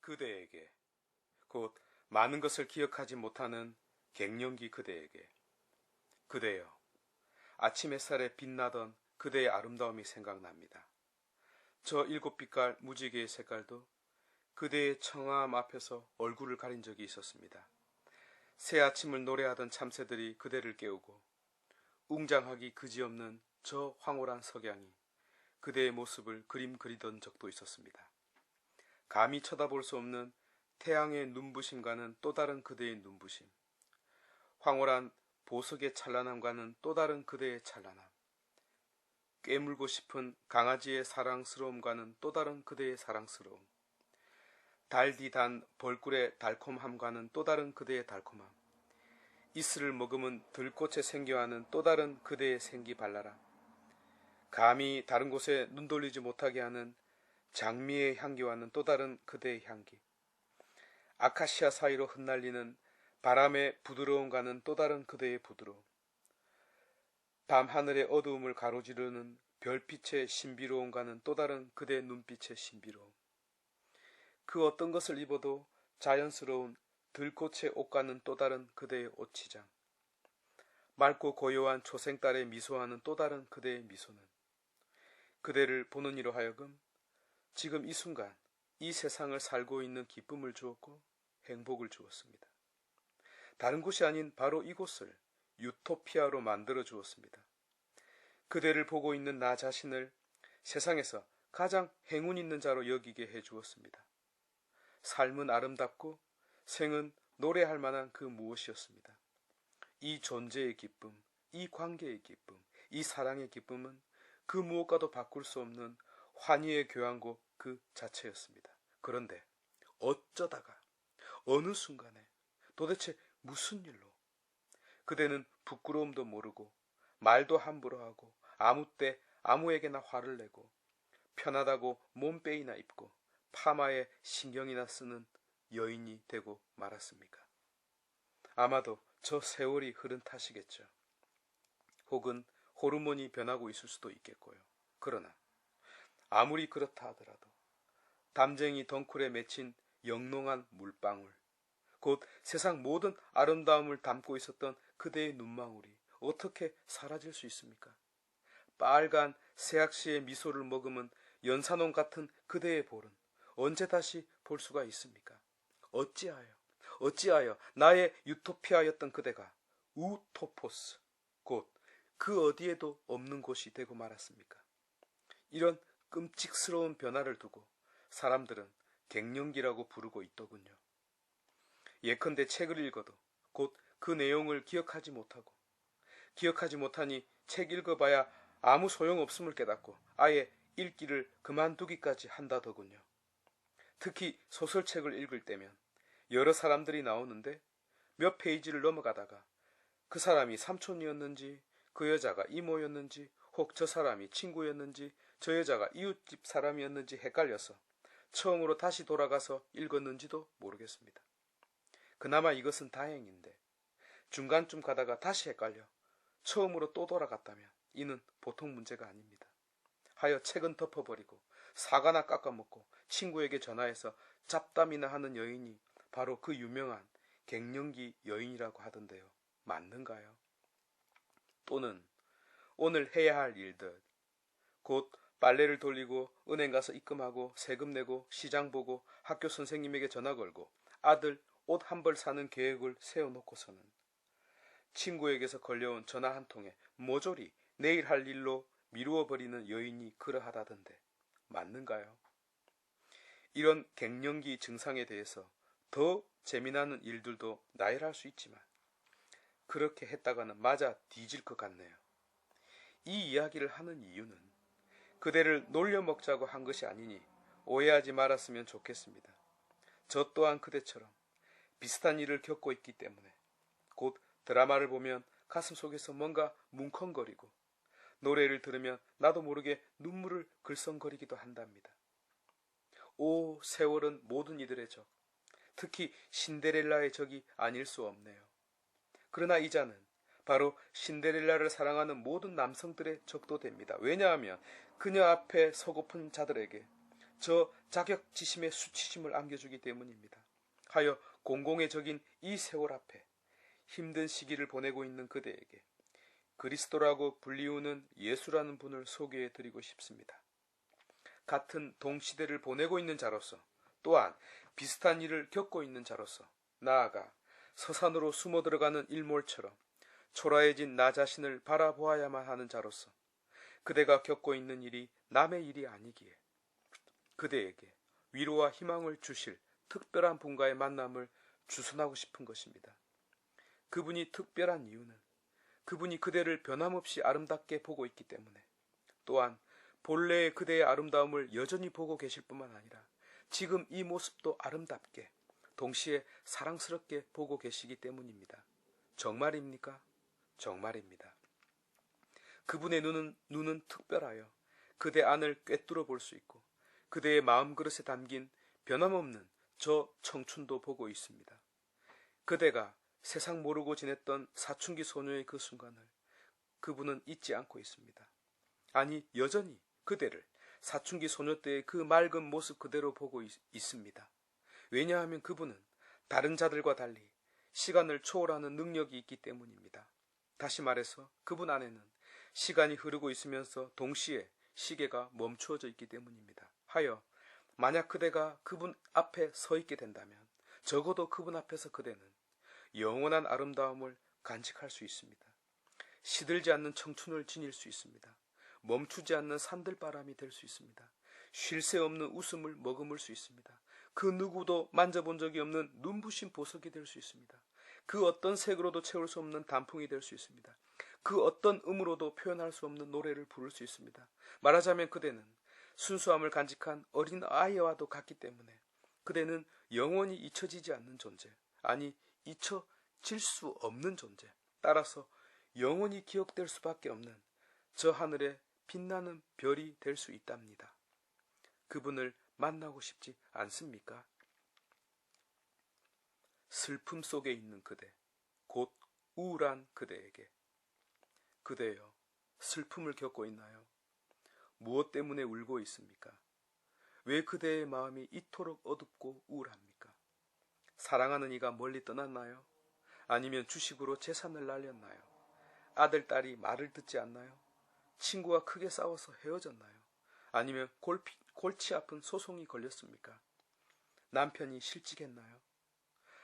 그대에게, 곧 많은 것을 기억하지 못하는 갱년기 그대에게. 그대여, 아침 햇살에 빛나던 그대의 아름다움이 생각납니다. 저 7빛깔 무지개의 색깔도 그대의 청아함 앞에서 얼굴을 가린 적이 있었습니다. 새 아침을 노래하던 참새들이 그대를 깨우고 웅장하기 그지없는 저 황홀한 석양이 그대의 모습을 그림 그리던 적도 있었습니다. 감히 쳐다볼 수 없는 태양의 눈부심과는 또 다른 그대의 눈부심, 황홀한 보석의 찬란함과는 또 다른 그대의 찬란함, 꿰물고 싶은 강아지의 사랑스러움과는 또 다른 그대의 사랑스러움, 달디 단 벌꿀의 달콤함과는 또 다른 그대의 달콤함, 이슬을 머금은 들꽃에 생겨하는 또 다른 그대의 생기발랄함, 감히 다른 곳에 눈 돌리지 못하게 하는 장미의 향기와는 또 다른 그대의 향기, 아카시아 사이로 흩날리는 바람의 부드러움과는 또 다른 그대의 부드러움, 밤하늘의 어두움을 가로지르는 별빛의 신비로움과는 또 다른 그대의 눈빛의 신비로움, 그 어떤 것을 입어도 자연스러운 들꽃의 옷과는 또 다른 그대의 옷치장, 맑고 고요한 초생딸의 미소와는 또 다른 그대의 미소는 그대를 보는 이로 하여금 지금 이 순간 이 세상을 살고 있는 기쁨을 주었고 행복을 주었습니다. 다른 곳이 아닌 바로 이곳을 유토피아로 만들어 주었습니다. 그대를 보고 있는 나 자신을 세상에서 가장 행운 있는 자로 여기게 해 주었습니다. 삶은 아름답고 생은 노래할 만한 그 무엇이었습니다. 이 존재의 기쁨, 이 관계의 기쁨, 이 사랑의 기쁨은 그 무엇과도 바꿀 수 없는 환희의 교향곡 그 자체였습니다. 그런데 어쩌다가 어느 순간에 도대체 무슨 일로 그대는 부끄러움도 모르고 말도 함부로 하고 아무 때 아무에게나 화를 내고 편하다고 몸빼이나 입고 파마에 신경이나 쓰는 여인이 되고 말았습니까? 아마도 저 세월이 흐른 탓이겠죠. 혹은 호르몬이 변하고 있을 수도 있겠고요. 그러나 아무리 그렇다 하더라도 담쟁이 덩쿨에 맺힌 영롱한 물방울, 곧 세상 모든 아름다움을 담고 있었던 그대의 눈망울이 어떻게 사라질 수 있습니까? 빨간 새악시의 미소를 머금은 연산홍 같은 그대의 볼은 언제 다시 볼 수가 있습니까? 어찌하여 나의 유토피아였던 그대가 우토포스, 곧 그 어디에도 없는 곳이 되고 말았습니까? 이런 끔찍스러운 변화를 두고 사람들은 갱년기라고 부르고 있더군요. 예컨대 책을 읽어도 곧 그 내용을 기억하지 못하니 책 읽어봐야 아무 소용없음을 깨닫고 아예 읽기를 그만두기까지 한다더군요. 특히 소설책을 읽을 때면 여러 사람들이 나오는데 몇 페이지를 넘어가다가 그 사람이 삼촌이었는지 그 여자가 이모였는지 혹 저 사람이 친구였는지 저 여자가 이웃집 사람이었는지 헷갈려서 처음으로 다시 돌아가서 읽었는지도 모르겠습니다. 그나마 이것은 다행인데 중간쯤 가다가 다시 헷갈려 처음으로 또 돌아갔다면 이는 보통 문제가 아닙니다. 하여 책은 덮어버리고 사과나 깎아먹고 친구에게 전화해서 잡담이나 하는 여인이 바로 그 유명한 갱년기 여인이라고 하던데요. 맞는가요? 또는 오늘 해야 할 일들, 곧 빨래를 돌리고 은행 가서 입금하고 세금 내고 시장 보고 학교 선생님에게 전화 걸고 아들 옷 한 벌 사는 계획을 세워놓고서는 친구에게서 걸려온 전화 한 통에 모조리 내일 할 일로 미루어 버리는 여인이 그러하다던데 맞는가요? 이런 갱년기 증상에 대해서 더 재미나는 일들도 나열할 수 있지만 그렇게 했다가는 맞아 뒤질 것 같네요. 이 이야기를 하는 이유는 그대를 놀려먹자고 한 것이 아니니 오해하지 말았으면 좋겠습니다. 저 또한 그대처럼 비슷한 일을 겪고 있기 때문에 곧 드라마를 보면 가슴속에서 뭔가 뭉컹거리고 노래를 들으면 나도 모르게 눈물을 글썽거리기도 한답니다. 오, 세월은 모든 이들의 적, 특히 신데렐라의 적이 아닐 수 없네요. 그러나 이자는 바로 신데렐라를 사랑하는 모든 남성들의 적도 됩니다. 왜냐하면 그녀 앞에 서고픈 자들에게 저 자격지심의 수치심을 안겨주기 때문입니다. 하여 공공의 적인 이 세월 앞에 힘든 시기를 보내고 있는 그대에게 그리스도라고 불리우는 예수라는 분을 소개해 드리고 싶습니다. 같은 동시대를 보내고 있는 자로서, 또한 비슷한 일을 겪고 있는 자로서, 나아가 서산으로 숨어 들어가는 일몰처럼 초라해진 나 자신을 바라보아야만 하는 자로서 그대가 겪고 있는 일이 남의 일이 아니기에 그대에게 위로와 희망을 주실 특별한 분과의 만남을 주선하고 싶은 것입니다. 그분이 특별한 이유는 그분이 그대를 변함없이 아름답게 보고 있기 때문에, 또한 본래의 그대의 아름다움을 여전히 보고 계실 뿐만 아니라 지금 이 모습도 아름답게 동시에 사랑스럽게 보고 계시기 때문입니다. 정말입니까? 정말입니다. 그분의 눈은 특별하여 그대 안을 꿰뚫어 볼 수 있고 그대의 마음그릇에 담긴 변함없는 저 청춘도 보고 있습니다. 그대가 세상 모르고 지냈던 사춘기 소녀의 그 순간을 그분은 잊지 않고 있습니다. 아니, 여전히 그대를 사춘기 소녀 때의 그 맑은 모습 그대로 보고 있습니다. 왜냐하면 그분은 다른 자들과 달리 시간을 초월하는 능력이 있기 때문입니다. 다시 말해서 그분 안에는 시간이 흐르고 있으면서 동시에 시계가 멈추어져 있기 때문입니다. 하여 만약 그대가 그분 앞에 서 있게 된다면 적어도 그분 앞에서 그대는 영원한 아름다움을 간직할 수 있습니다. 시들지 않는 청춘을 지닐 수 있습니다. 멈추지 않는 산들바람이 될 수 있습니다. 쉴 새 없는 웃음을 머금을 수 있습니다. 그 누구도 만져본 적이 없는 눈부신 보석이 될 수 있습니다. 그 어떤 색으로도 채울 수 없는 단풍이 될 수 있습니다. 그 어떤 음으로도 표현할 수 없는 노래를 부를 수 있습니다. 말하자면 그대는 순수함을 간직한 어린 아이와도 같기 때문에 그대는 영원히 잊혀지지 않는 존재, 아니 잊혀질 수 없는 존재, 따라서 영원히 기억될 수밖에 없는 저 하늘의 빛나는 별이 될 수 있답니다. 그분을 만나고 싶지 않습니까? 슬픔 속에 있는 그대, 곧 우울한 그대에게, 그대여, 슬픔을 겪고 있나요? 무엇 때문에 울고 있습니까? 왜 그대의 마음이 이토록 어둡고 우울합니까? 사랑하는 이가 멀리 떠났나요? 아니면 주식으로 재산을 날렸나요? 아들, 딸이 말을 듣지 않나요? 친구와 크게 싸워서 헤어졌나요? 아니면 골치 아픈 소송이 걸렸습니까? 남편이 실직했나요?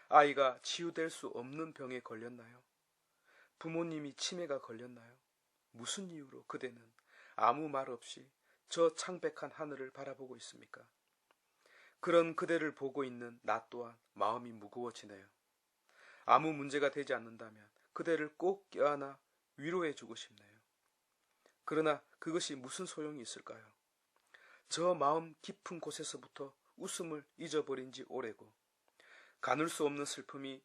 아이가 치유될 수 없는 병에 걸렸나요? 부모님이 치매가 걸렸나요? 무슨 이유로 그대는 아무 말 없이 저 창백한 하늘을 바라보고 있습니까? 그런 그대를 보고 있는 나 또한 마음이 무거워지네요. 아무 문제가 되지 않는다면 그대를 꼭 껴안아 위로해주고 싶네요. 그러나 그것이 무슨 소용이 있을까요? 저 마음 깊은 곳에서부터 웃음을 잊어버린 지 오래고 가눌 수 없는 슬픔이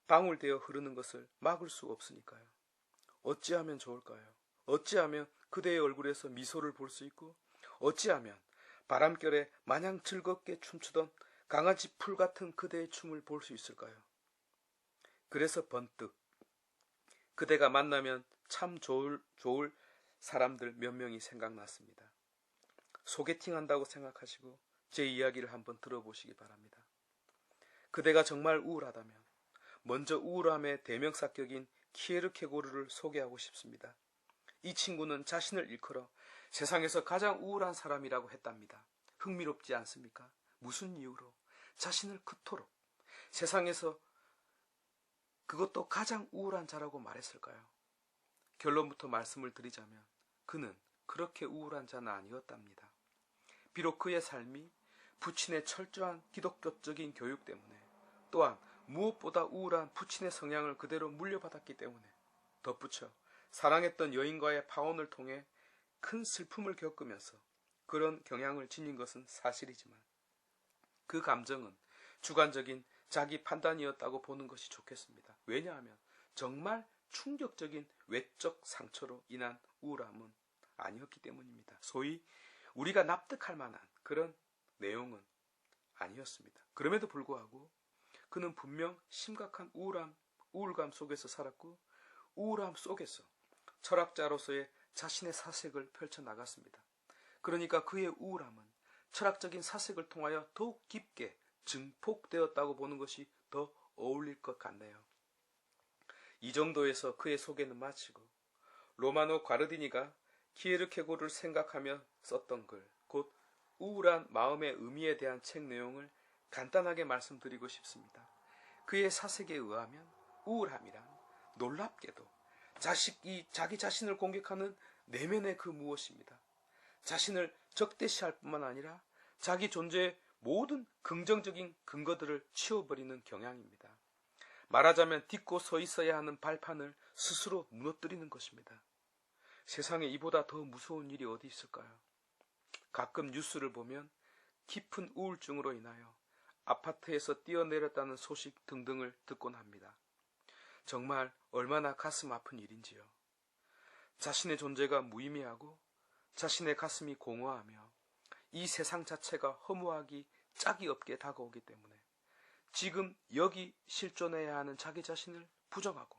방울되어 흐르는 것을 막을 수 없으니까요. 어찌하면 좋을까요? 어찌하면 그대의 얼굴에서 미소를 볼 수 있고 어찌하면 바람결에 마냥 즐겁게 춤추던 강아지 풀 같은 그대의 춤을 볼 수 있을까요? 그래서 번뜩 그대가 만나면 참 좋을 사람들 몇 명이 생각났습니다. 소개팅 한다고 생각하시고 제 이야기를 한번 들어보시기 바랍니다. 그대가 정말 우울하다면 먼저 우울함의 대명사격인 키에르케고르를 소개하고 싶습니다. 이 친구는 자신을 일컬어 세상에서 가장 우울한 사람이라고 했답니다. 흥미롭지 않습니까? 무슨 이유로 자신을 그토록 세상에서 그것도 가장 우울한 자라고 말했을까요? 결론부터 말씀을 드리자면 그는 그렇게 우울한 자는 아니었답니다. 비록 그의 삶이 부친의 철저한 기독교적인 교육 때문에, 또한 무엇보다 우울한 부친의 성향을 그대로 물려받았기 때문에, 덧붙여 사랑했던 여인과의 파혼을 통해 큰 슬픔을 겪으면서 그런 경향을 지닌 것은 사실이지만 그 감정은 주관적인 자기 판단이었다고 보는 것이 좋겠습니다. 왜냐하면 정말 충격적인 외적 상처로 인한 우울함은 아니었기 때문입니다. 소위 우리가 납득할 만한 그런 내용은 아니었습니다. 그럼에도 불구하고 그는 분명 심각한 우울감 속에서 살았고 우울함 속에서 철학자로서의 자신의 사색을 펼쳐나갔습니다. 그러니까 그의 우울함은 철학적인 사색을 통하여 더욱 깊게 증폭되었다고 보는 것이 더 어울릴 것 같네요. 이 정도에서 그의 소개는 마치고 로마노 과르디니가 키에르케고르를 생각하며 썼던 글, 곧 우울한 마음의 의미에 대한 책 내용을 간단하게 말씀드리고 싶습니다. 그의 사색에 의하면 우울함이란 놀랍게도 자식이 자기 자신을 공격하는 내면의 그 무엇입니다. 자신을 적대시할 뿐만 아니라 자기 존재의 모든 긍정적인 근거들을 치워버리는 경향입니다. 말하자면 딛고 서 있어야 하는 발판을 스스로 무너뜨리는 것입니다. 세상에 이보다 더 무서운 일이 어디 있을까요? 가끔 뉴스를 보면 깊은 우울증으로 인하여 아파트에서 뛰어내렸다는 소식 등등을 듣곤 합니다. 정말 얼마나 가슴 아픈 일인지요. 자신의 존재가 무의미하고 자신의 가슴이 공허하며 이 세상 자체가 허무하기 짝이 없게 다가오기 때문에 지금 여기 실존해야 하는 자기 자신을 부정하고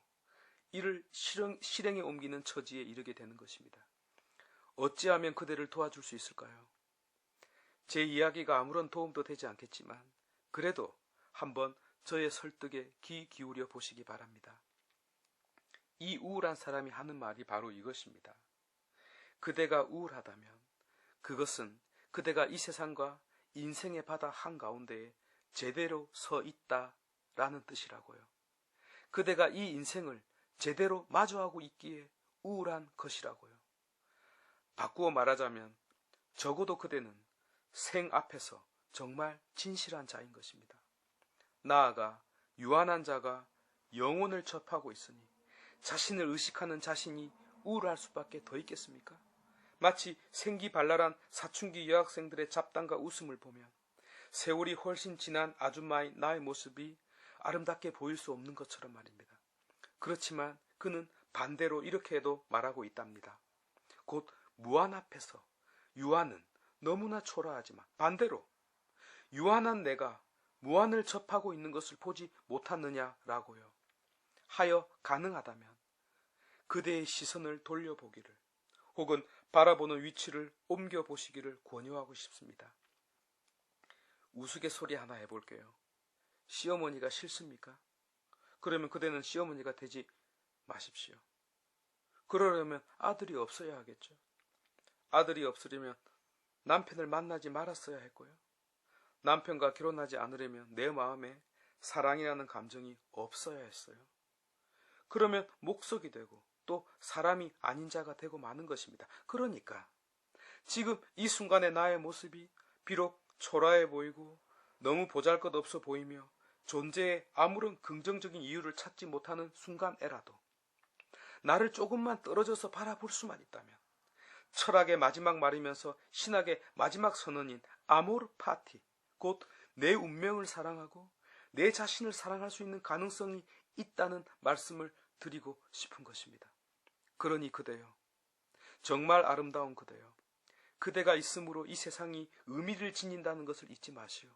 이를 실행에 옮기는 처지에 이르게 되는 것입니다. 어찌하면 그대를 도와줄 수 있을까요? 제 이야기가 아무런 도움도 되지 않겠지만 그래도 한번 저의 설득에 귀 기울여 보시기 바랍니다. 이 우울한 사람이 하는 말이 바로 이것입니다. 그대가 우울하다면 그것은 그대가 이 세상과 인생의 바다 한가운데에 제대로 서 있다라는 뜻이라고요. 그대가 이 인생을 제대로 마주하고 있기에 우울한 것이라고요. 바꾸어 말하자면 적어도 그대는 생 앞에서 정말 진실한 자인 것입니다. 나아가 유한한 자가 영혼을 접하고 있으니 자신을 의식하는 자신이 우울할 수밖에 더 있겠습니까? 마치 생기발랄한 사춘기 여학생들의 잡담과 웃음을 보면 세월이 훨씬 지난 아줌마인 나의 모습이 아름답게 보일 수 없는 것처럼 말입니다. 그렇지만 그는 반대로 이렇게도 말하고 있답니다. 곧 무한 앞에서 유한은 너무나 초라하지만 반대로 유한한 내가 무한을 접하고 있는 것을 보지 못하느냐라고요. 하여 가능하다면 그대의 시선을 돌려보기를 혹은 바라보는 위치를 옮겨보시기를 권유하고 싶습니다. 우스갯소리 하나 해볼게요. 시어머니가 싫습니까? 그러면 그대는 시어머니가 되지 마십시오. 그러려면 아들이 없어야 하겠죠. 아들이 없으려면 남편을 만나지 말았어야 했고요. 남편과 결혼하지 않으려면 내 마음에 사랑이라는 감정이 없어야 했어요. 그러면 목석이 되고 또 사람이 아닌 자가 되고 마는 것입니다. 그러니까 지금 이 순간의 나의 모습이 비록 초라해 보이고 너무 보잘것없어 보이며 존재에 아무런 긍정적인 이유를 찾지 못하는 순간에라도 나를 조금만 떨어져서 바라볼 수만 있다면 철학의 마지막 말이면서 신학의 마지막 선언인 아모르 파티, 곧 내 운명을 사랑하고 내 자신을 사랑할 수 있는 가능성이 있다는 말씀을 드리고 싶은 것입니다. 그러니 그대여, 정말 아름다운 그대여, 그대가 있음으로 이 세상이 의미를 지닌다는 것을 잊지 마시오.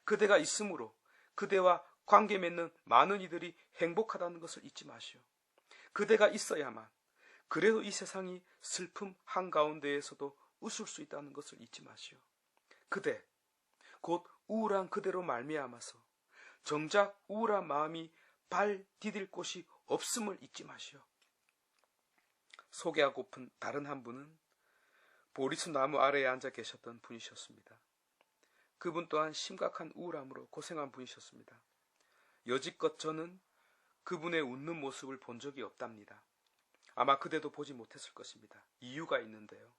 그대가 있음으로 그대와 관계 맺는 많은 이들이 행복하다는 것을 잊지 마시오. 그대가 있어야만 그래도 이 세상이 슬픔 한가운데에서도 웃을 수 있다는 것을 잊지 마시오. 그대, 곧 우울한 그대로 말미암아서 정작 우울한 마음이 발 디딜 곳이 없음을 잊지 마시오. 소개하고픈 다른 한 분은 보리수 나무 아래에 앉아 계셨던 분이셨습니다. 그분 또한 심각한 우울함으로 고생한 분이셨습니다. 여지껏 저는 그분의 웃는 모습을 본 적이 없답니다. 아마 그대도 보지 못했을 것입니다. 이유가 있는데요.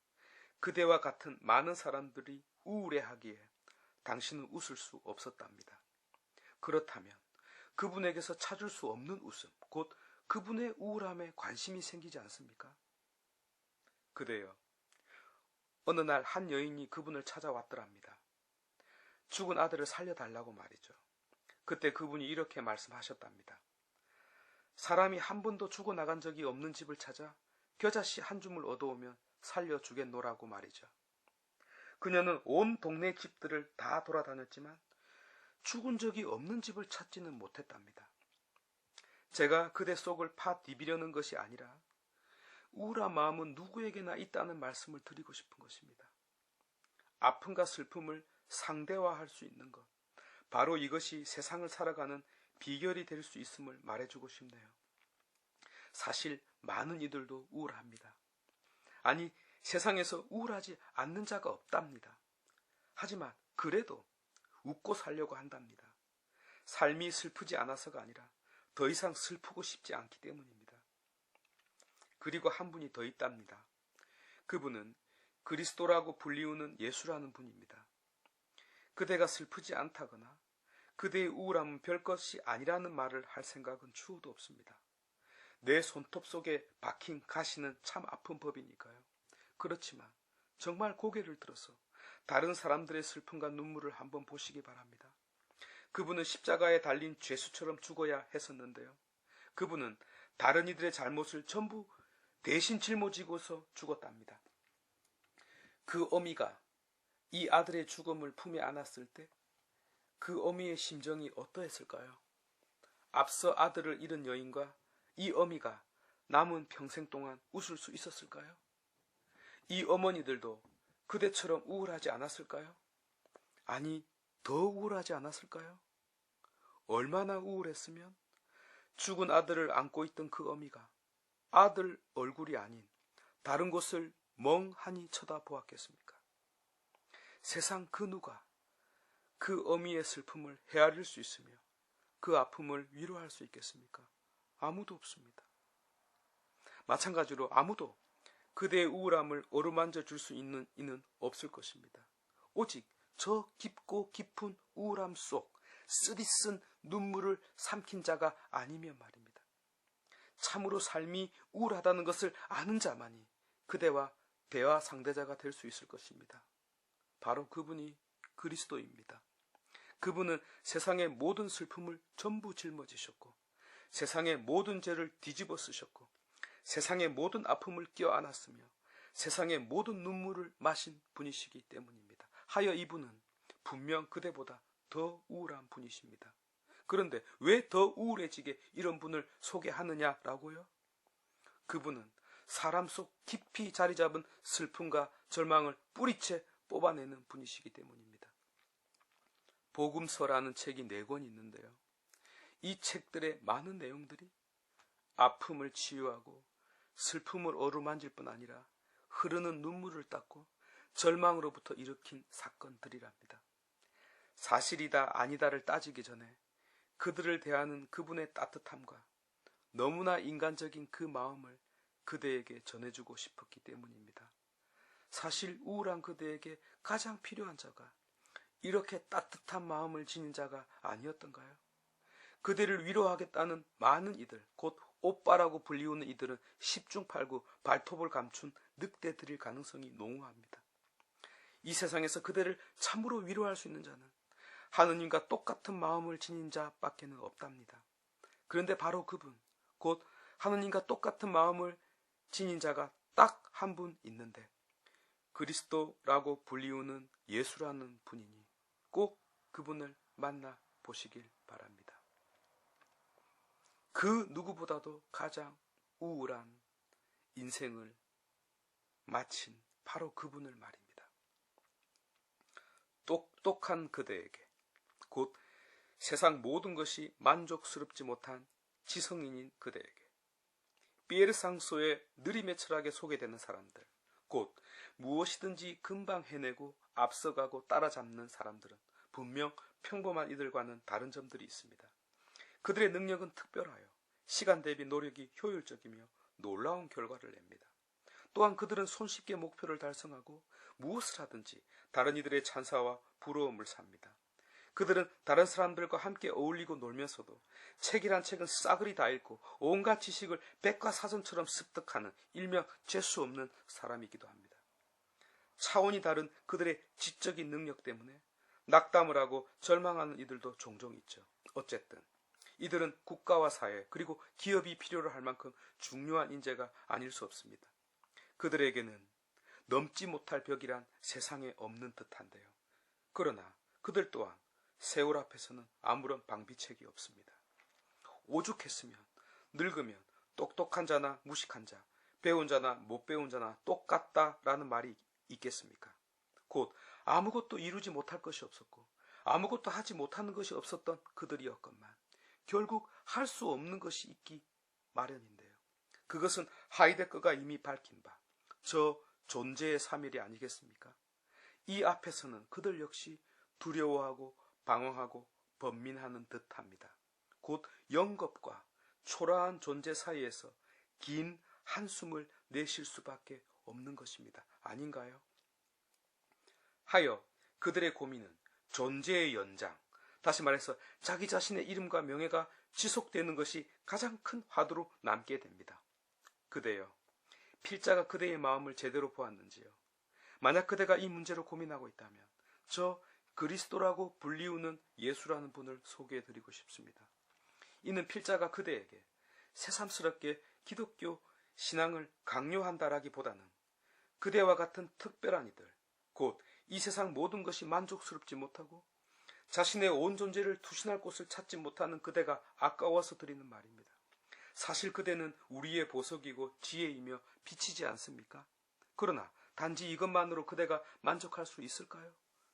그대와 같은 많은 사람들이 우울해하기에 당신은 웃을 수 없었답니다. 그렇다면 그분에게서 찾을 수 없는 웃음, 곧 그분의 우울함에 관심이 생기지 않습니까? 그대여, 어느 날 한 여인이 그분을 찾아왔더랍니다. 죽은 아들을 살려달라고 말이죠. 그때 그분이 이렇게 말씀하셨답니다. 사람이 한 번도 죽어나간 적이 없는 집을 찾아 겨자씨 한 줌을 얻어오면 살려주겠노라고 말이죠. 그녀는 온 동네 집들을 다 돌아다녔지만 죽은 적이 없는 집을 찾지는 못했답니다. 제가 그대 속을 파 디비려는 것이 아니라 우울한 마음은 누구에게나 있다는 말씀을 드리고 싶은 것입니다. 아픔과 슬픔을 상대화할 수 있는 것, 바로 이것이 세상을 살아가는 비결이 될 수 있음을 말해주고 싶네요. 사실 많은 이들도 우울합니다. 아니, 세상에서 우울하지 않는 자가 없답니다. 하지만 그래도 웃고 살려고 한답니다. 삶이 슬프지 않아서가 아니라 더 이상 슬프고 싶지 않기 때문입니다. 그리고 한 분이 더 있답니다. 그분은 그리스도라고 불리우는 예수라는 분입니다. 그대가 슬프지 않다거나 그대의 우울함은 별것이 아니라는 말을 할 생각은 추호도 없습니다. 내 손톱 속에 박힌 가시는 참 아픈 법이니까요. 그렇지만 정말 고개를 들어서 다른 사람들의 슬픔과 눈물을 한번 보시기 바랍니다. 그분은 십자가에 달린 죄수처럼 죽어야 했었는데요. 그분은 다른 이들의 잘못을 전부 대신 짊어지고서 죽었답니다. 그 어미가 이 아들의 죽음을 품에 안았을 때 그 어미의 심정이 어떠했을까요? 앞서 아들을 잃은 여인과 이 어미가 남은 평생 동안 웃을 수 있었을까요? 이 어머니들도 그대처럼 우울하지 않았을까요? 아니, 더 우울하지 않았을까요? 얼마나 우울했으면 죽은 아들을 안고 있던 그 어미가 아들 얼굴이 아닌 다른 곳을 멍하니 쳐다보았겠습니까? 세상 그 누가 그 어미의 슬픔을 헤아릴 수 있으며 그 아픔을 위로할 수 있겠습니까? 아무도 없습니다. 마찬가지로 아무도 그대의 우울함을 어루만져 줄 수 있는 이는 없을 것입니다. 오직 저 깊고 깊은 우울함 속 쓰디쓴 눈물을 삼킨 자가 아니면 말입니다. 참으로 삶이 우울하다는 것을 아는 자만이 그대와 대화 상대자가 될 수 있을 것입니다. 바로 그분이 그리스도입니다. 그분은 세상의 모든 슬픔을 전부 짊어지셨고 세상의 모든 죄를 뒤집어 쓰셨고 세상의 모든 아픔을 껴안았으며 세상의 모든 눈물을 마신 분이시기 때문입니다. 하여 이분은 분명 그대보다 더 우울한 분이십니다. 그런데 왜 더 우울해지게 이런 분을 소개하느냐라고요? 그분은 사람 속 깊이 자리 잡은 슬픔과 절망을 뿌리채 뽑아내는 분이시기 때문입니다. 복음서라는 책이 4권 있는데요. 이 책들의 많은 내용들이 아픔을 치유하고 슬픔을 어루만질 뿐 아니라 흐르는 눈물을 닦고 절망으로부터 일으킨 사건들이랍니다. 사실이다 아니다를 따지기 전에 그들을 대하는 그분의 따뜻함과 너무나 인간적인 그 마음을 그대에게 전해주고 싶었기 때문입니다. 사실 우울한 그대에게 가장 필요한 자가 이렇게 따뜻한 마음을 지닌 자가 아니었던가요? 그대를 위로하겠다는 많은 이들, 곧 오빠라고 불리우는 이들은 10중 8구 발톱을 감춘 늑대들일 가능성이 농후합니다. 이 세상에서 그대를 참으로 위로할 수 있는 자는 하느님과 똑같은 마음을 지닌 자밖에는 없답니다. 그런데 바로 그분, 곧 하느님과 똑같은 마음을 지닌 자가 딱 한 분 있는데 그리스도라고 불리우는 예수라는 분이니 꼭 그분을 만나 보시길 바랍니다. 그 누구보다도 가장 우울한 인생을 마친 바로 그분을 말입니다. 똑똑한 그대에게, 곧 세상 모든 것이 만족스럽지 못한 지성인인 그대에게, 피에르상소의 느림의 철학에 소개되는 사람들, 곧 무엇이든지 금방 해내고 앞서가고 따라잡는 사람들은 분명 평범한 이들과는 다른 점들이 있습니다. 그들의 능력은 특별하여 시간 대비 노력이 효율적이며 놀라운 결과를 냅니다. 또한 그들은 손쉽게 목표를 달성하고 무엇을 하든지 다른 이들의 찬사와 부러움을 삽니다. 그들은 다른 사람들과 함께 어울리고 놀면서도 책이란 책은 싸그리 다 읽고 온갖 지식을 백과사전처럼 습득하는 일명 재수 없는 사람이기도 합니다. 차원이 다른 그들의 지적인 능력 때문에 낙담을 하고 절망하는 이들도 종종 있죠. 어쨌든 이들은 국가와 사회 그리고 기업이 필요로 할 만큼 중요한 인재가 아닐 수 없습니다. 그들에게는 넘지 못할 벽이란 세상에 없는 듯한데요. 그러나 그들 또한 세월 앞에서는 아무런 방비책이 없습니다. 오죽했으면 늙으면 똑똑한 자나 무식한 자, 배운 자나 못 배운 자나 똑같다라는 말이 있겠습니까? 곧 아무것도 이루지 못할 것이 없었고 아무것도 하지 못하는 것이 없었던 그들이었건만 결국 할 수 없는 것이 있기 마련인데요. 그것은 하이데거가 이미 밝힌 바 저 존재의 사멸이 아니겠습니까? 이 앞에서는 그들 역시 두려워하고 방황하고 번민하는 듯합니다. 곧 영겁과 초라한 존재 사이에서 긴 한숨을 내쉴 수밖에 없는 것입니다. 아닌가요? 하여 그들의 고민은 존재의 연장, 다시 말해서 자기 자신의 이름과 명예가 지속되는 것이 가장 큰 화두로 남게 됩니다. 그대여, 필자가 그대의 마음을 제대로 보았는지요? 만약 그대가 이 문제로 고민하고 있다면 저 그리스도라고 불리우는 예수라는 분을 소개해드리고 싶습니다. 이는 필자가 그대에게 새삼스럽게 기독교 신앙을 강요한다라기보다는 그대와 같은 특별한 이들, 곧 이 세상 모든 것이 만족스럽지 못하고 자신의 온 존재를 투신할 곳을 찾지 못하는 그대가 아까워서 드리는 말입니다. 사실 그대는 우리의 보석이고 지혜이며 빛이지 않습니까? 그러나 단지 이것만으로 그대가 만족할 수 있을까요?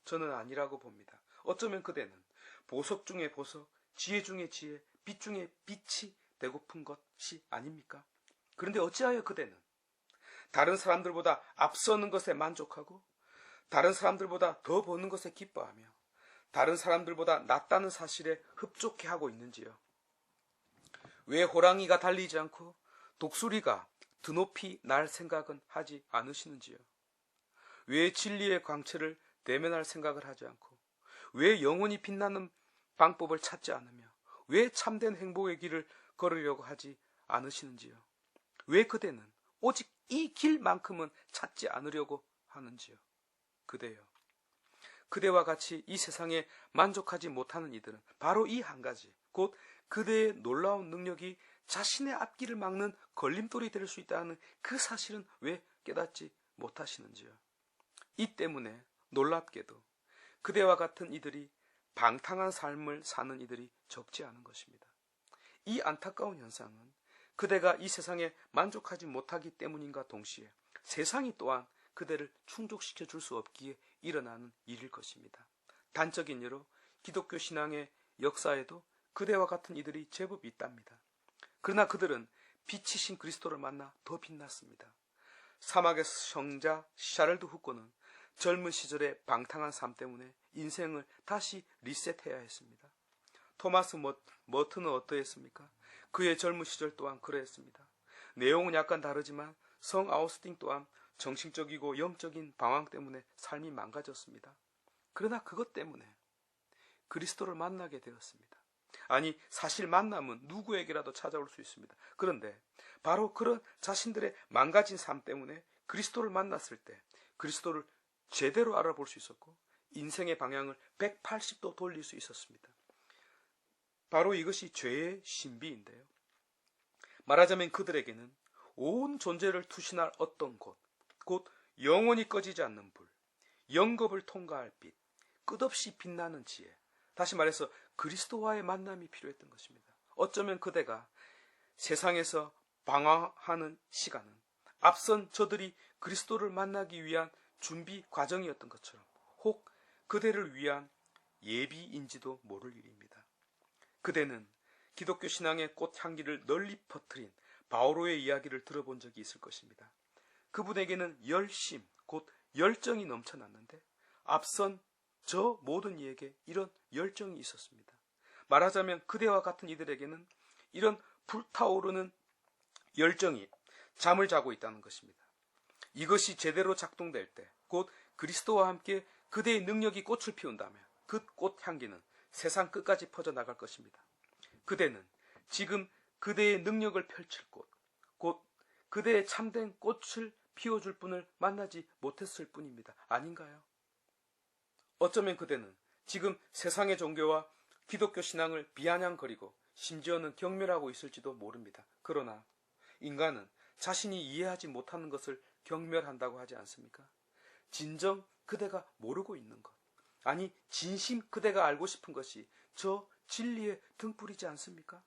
저는 아니라고 봅니다. 어쩌면 그대는 보석 중에 보석, 지혜 중에 지혜, 빛 중에 빛이 되고픈 것이 아닙니까? 그런데 어찌하여 그대는 다른 사람들보다 앞서는 것에 만족하고 다른 사람들보다 더 버는 것에 기뻐하며 다른 사람들보다 낫다는 사실에 흡족해하고 있는지요? 왜 호랑이가 달리지 않고 독수리가 드높이 날 생각은 하지 않으시는지요? 왜 진리의 광채를 대면할 생각을 하지 않고 왜 영원히 빛나는 방법을 찾지 않으며 왜 참된 행복의 길을 걸으려고 하지 않으시는지요? 왜 그대는 오직 이 길만큼은 찾지 않으려고 하는지요? 그대여, 그대와 같이 이 세상에 만족하지 못하는 이들은 바로 이 한 가지, 곧 그대의 놀라운 능력이 자신의 앞길을 막는 걸림돌이 될 수 있다는 그 사실은 왜 깨닫지 못하시는지요? 이 때문에 놀랍게도 그대와 같은 이들이 방탕한 삶을 사는 이들이 적지 않은 것입니다. 이 안타까운 현상은 그대가 이 세상에 만족하지 못하기 때문인가 동시에 세상이 또한 그대를 충족시켜 줄 수 없기에 일어나는 일일 것입니다. 단적인 예로 기독교 신앙의 역사에도 그대와 같은 이들이 제법 있답니다. 그러나 그들은 빛이신 그리스도를 만나 더 빛났습니다. 사막의 성자 샤를드 후코는 젊은 시절의 방탕한 삶 때문에 인생을 다시 리셋해야 했습니다. 토마스 머튼은 어떠했습니까? 그의 젊은 시절 또한 그러했습니다. 내용은 약간 다르지만 성 아우스틴 또한 정신적이고 영적인 방황 때문에 삶이 망가졌습니다. 그러나 그것 때문에 그리스도를 만나게 되었습니다. 아니, 사실 만남은 누구에게라도 찾아올 수 있습니다. 그런데 바로 그런 자신들의 망가진 삶 때문에 그리스도를 만났을 때 그리스도를 제대로 알아볼 수 있었고 인생의 방향을 180도 돌릴 수 있었습니다. 바로 이것이 죄의 신비인데요. 말하자면 그들에게는 온 존재를 투신할 어떤 곳, 곧 영원히 꺼지지 않는 불, 영겁을 통과할 빛, 끝없이 빛나는 지혜, 다시 말해서 그리스도와의 만남이 필요했던 것입니다. 어쩌면 그대가 세상에서 방황하는 시간은 앞선 저들이 그리스도를 만나기 위한 준비 과정이었던 것처럼 혹 그대를 위한 예비인지도 모를 일입니다. 그대는 기독교 신앙의 꽃향기를 널리 퍼뜨린 바오로의 이야기를 들어본 적이 있을 것입니다. 그분에게는 열심, 곧 열정이 넘쳐났는데 앞선 저 모든 이에게 이런 열정이 있었습니다. 말하자면 그대와 같은 이들에게는 이런 불타오르는 열정이 잠을 자고 있다는 것입니다. 이것이 제대로 작동될 때, 곧 그리스도와 함께 그대의 능력이 꽃을 피운다면 그 꽃향기는 세상 끝까지 퍼져나갈 것입니다. 그대는 지금 그대의 능력을 펼칠 곳, 곧 그대의 참된 꽃을 피워줄 분을 만나지 못했을 뿐입니다. 아닌가요? 어쩌면 그대는 지금 세상의 종교와 기독교 신앙을 비아냥거리고 심지어는 경멸하고 있을지도 모릅니다. 그러나 인간은 자신이 이해하지 못하는 것을 경멸한다고 하지 않습니까? 진정 그대가 모르고 있는 것, 아니 진심 그대가 알고 싶은 것이 저 진리의 등불이지 않습니까?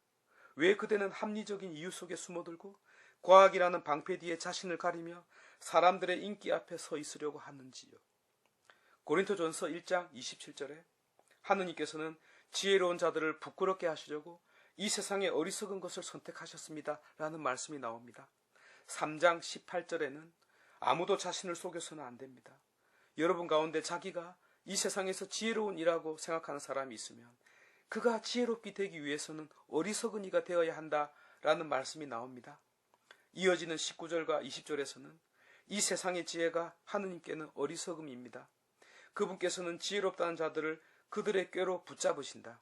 왜 그대는 합리적인 이유 속에 숨어들고 과학이라는 방패 뒤에 자신을 가리며 사람들의 인기 앞에 서 있으려고 하는지요? 고린토전서 1장 27절에 하느님께서는 지혜로운 자들을 부끄럽게 하시려고 이 세상의 어리석은 것을 선택하셨습니다 라는 말씀이 나옵니다. 3장 18절에는 아무도 자신을 속여서는 안 됩니다. 여러분 가운데 자기가 이 세상에서 지혜로운 이라고 생각하는 사람이 있으면 그가 지혜롭게 되기 위해서는 어리석은 이가 되어야 한다라는 말씀이 나옵니다. 이어지는 19절과 20절에서는 이 세상의 지혜가 하느님께는 어리석음입니다. 그분께서는 지혜롭다는 자들을 그들의 꾀로 붙잡으신다.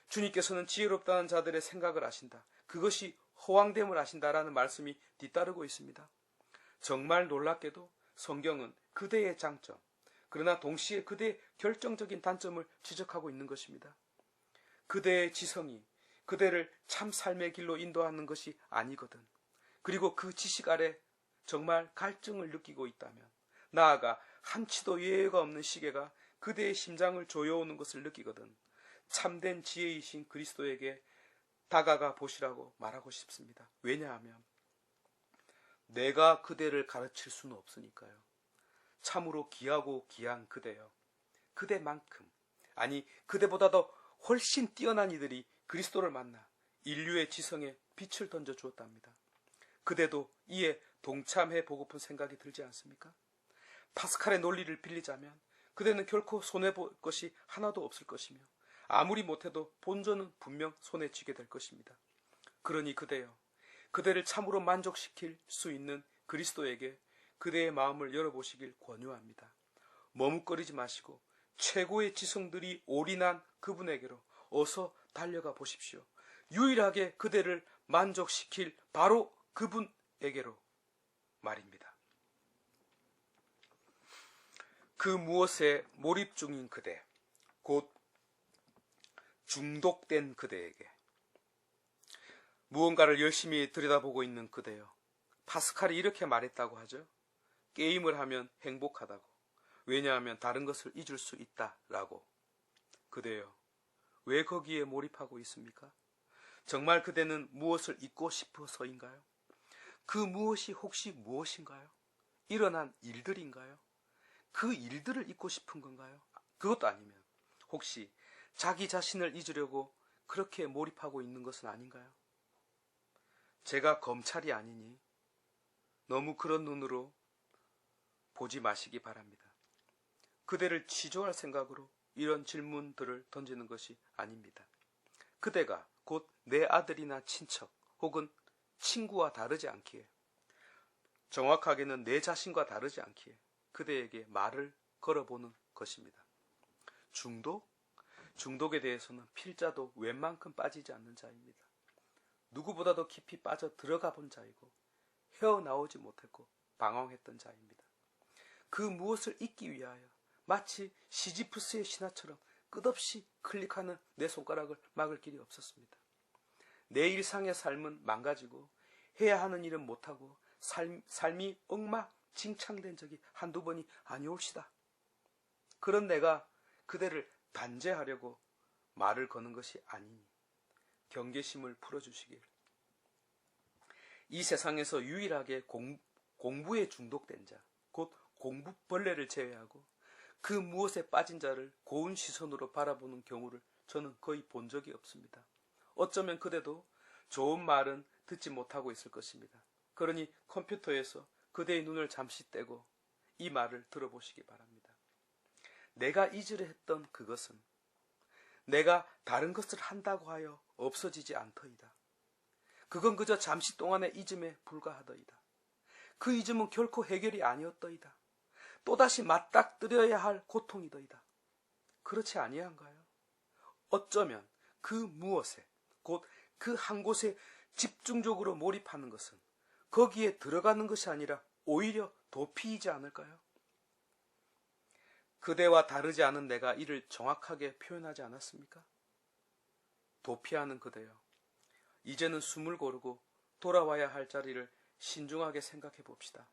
주님께서는 지혜롭다는 자들의 생각을 아신다. 그것이 허황됨을 아신다라는 말씀이 뒤따르고 있습니다. 정말 놀랍게도 성경은 그대의 장점, 그러나 동시에 그대의 결정적인 단점을 지적하고 있는 것입니다. 그대의 지성이 그대를 참 삶의 길로 인도하는 것이 아니거든. 그리고 그 지식 아래 정말 갈증을 느끼고 있다면, 나아가 한치도 예외가 없는 시계가 그대의 심장을 조여오는 것을 느끼거든 참된 지혜이신 그리스도에게 다가가 보시라고 말하고 싶습니다. 왜냐하면 내가 그대를 가르칠 수는 없으니까요. 참으로 귀하고 귀한 그대요. 그대만큼, 아니 그대보다도 훨씬 뛰어난 이들이 그리스도를 만나 인류의 지성에 빛을 던져 주었답니다. 그대도 이에 동참해 보고픈 생각이 들지 않습니까? 파스칼의 논리를 빌리자면 그대는 결코 손해볼 것이 하나도 없을 것이며 아무리 못해도 본전은 분명 손에 쥐게 될 것입니다. 그러니 그대여, 그대를 참으로 만족시킬 수 있는 그리스도에게 그대의 마음을 열어보시길 권유합니다. 머뭇거리지 마시고 최고의 지성들이 올인한 그분에게로 어서 달려가 보십시오. 유일하게 그대를 만족시킬 바로 그분에게로 말입니다. 그 무엇에 몰입 중인 그대, 곧 중독된 그대에게, 무언가를 열심히 들여다보고 있는 그대요. 파스칼이 이렇게 말했다고 하죠. 게임을 하면 행복하다고. 왜냐하면 다른 것을 잊을 수 있다라고. 그대요, 왜 거기에 몰입하고 있습니까? 정말 그대는 무엇을 잊고 싶어서인가요? 그 무엇이 혹시 무엇인가요? 일어난 일들인가요? 그 일들을 잊고 싶은 건가요? 그것도 아니면 혹시 자기 자신을 잊으려고 그렇게 몰입하고 있는 것은 아닌가요? 제가 검찰이 아니니 너무 그런 눈으로 보지 마시기 바랍니다. 그대를 취조할 생각으로 이런 질문들을 던지는 것이 아닙니다. 그대가 곧 내 아들이나 친척 혹은 친구와 다르지 않기에, 정확하게는 내 자신과 다르지 않기에 그대에게 말을 걸어보는 것입니다. 중독에 대해서는 필자도 웬만큼 빠지지 않는 자입니다. 누구보다도 깊이 빠져 들어가 본 자이고 헤어나오지 못했고 방황했던 자입니다. 그 무엇을 잊기 위하여 마치 시지프스의 신하처럼 끝없이 클릭하는 내 손가락을 막을 길이 없었습니다. 내 일상의 삶은 망가지고 해야 하는 일은 못하고 삶이 엉망진창된 적이 한두 번이 아니올시다. 그런 내가 그대를 단죄하려고 말을 거는 것이 아니니 경계심을 풀어주시길. 이 세상에서 유일하게 공부에 중독된 자, 곧 공부벌레를 제외하고 그 무엇에 빠진 자를 고운 시선으로 바라보는 경우를 저는 거의 본 적이 없습니다. 어쩌면 그대도 좋은 말은 듣지 못하고 있을 것입니다. 그러니 컴퓨터에서 그대의 눈을 잠시 떼고 이 말을 들어보시기 바랍니다. 내가 잊으려 했던 그것은 내가 다른 것을 한다고 하여 없어지지 않더이다. 그건 그저 잠시 동안의 잊음에 불과하더이다. 그 잊음은 결코 해결이 아니었더이다. 또다시 맞닥뜨려야 할 고통이더이다. 그렇지 아니한가요? 어쩌면 그 무엇에, 곧 그 한 곳에 집중적으로 몰입하는 것은 거기에 들어가는 것이 아니라 오히려 도피이지 않을까요? 그대와 다르지 않은 내가 이를 정확하게 표현하지 않았습니까? 도피하는 그대여, 이제는 숨을 고르고 돌아와야 할 자리를 신중하게 생각해 봅시다.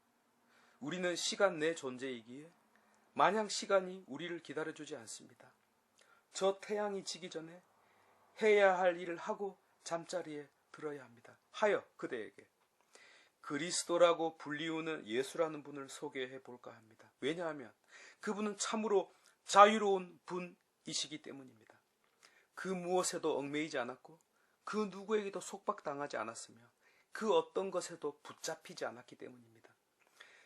우리는 시간 내 존재이기에 마냥 시간이 우리를 기다려주지 않습니다. 저 태양이 지기 전에 해야 할 일을 하고 잠자리에 들어야 합니다. 하여 그대에게 그리스도라고 불리우는 예수라는 분을 소개해 볼까 합니다. 왜냐하면 그분은 참으로 자유로운 분이시기 때문입니다. 그 무엇에도 얽매이지 않았고 그 누구에게도 속박당하지 않았으며 그 어떤 것에도 붙잡히지 않았기 때문입니다.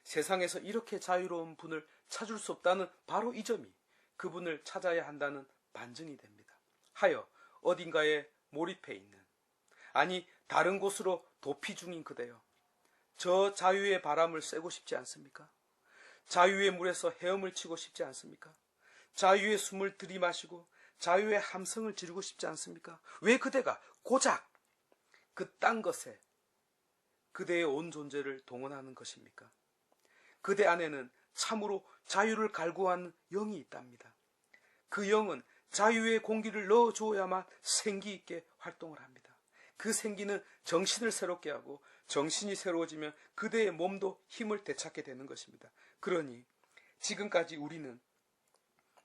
세상에서 이렇게 자유로운 분을 찾을 수 없다는 바로 이 점이 그분을 찾아야 한다는 반증이 됩니다. 하여 어딘가에 몰입해 있는, 아니 다른 곳으로 도피 중인 그대여, 저 자유의 바람을 쐬고 싶지 않습니까? 자유의 물에서 헤엄을 치고 싶지 않습니까? 자유의 숨을 들이마시고 자유의 함성을 지르고 싶지 않습니까? 왜 그대가 고작 그 딴 것에 그대의 온 존재를 동원하는 것입니까? 그대 안에는 참으로 자유를 갈구하는 영이 있답니다. 그 영은 자유의 공기를 넣어주어야만 생기 있게 활동을 합니다. 그 생기는 정신을 새롭게 하고 정신이 새로워지면 그대의 몸도 힘을 되찾게 되는 것입니다. 그러니 지금까지 우리는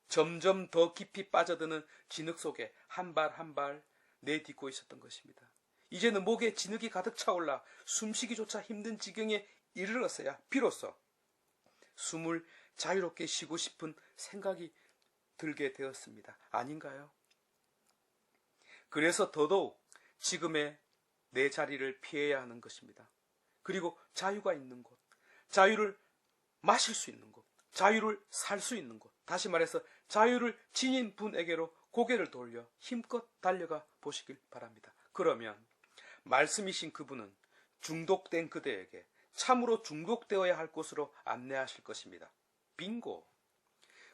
점점 더 깊이 빠져드는 진흙 속에 한 발 한 발 내딛고 있었던 것입니다. 이제는 목에 진흙이 가득 차올라 숨쉬기조차 힘든 지경에 이르렀어야 비로소 숨을 자유롭게 쉬고 싶은 생각이 들게 되었습니다. 아닌가요? 그래서 더더욱 지금의 내 자리를 피해야 하는 것입니다. 그리고 자유가 있는 곳, 자유를 마실 수 있는 곳, 자유를 살 수 있는 곳, 다시 말해서 자유를 지닌 분에게로 고개를 돌려 힘껏 달려가 보시길 바랍니다. 그러면 말씀이신 그분은 중독된 그대에게 참으로 중독되어야 할 곳으로 안내하실 것입니다. 빙고!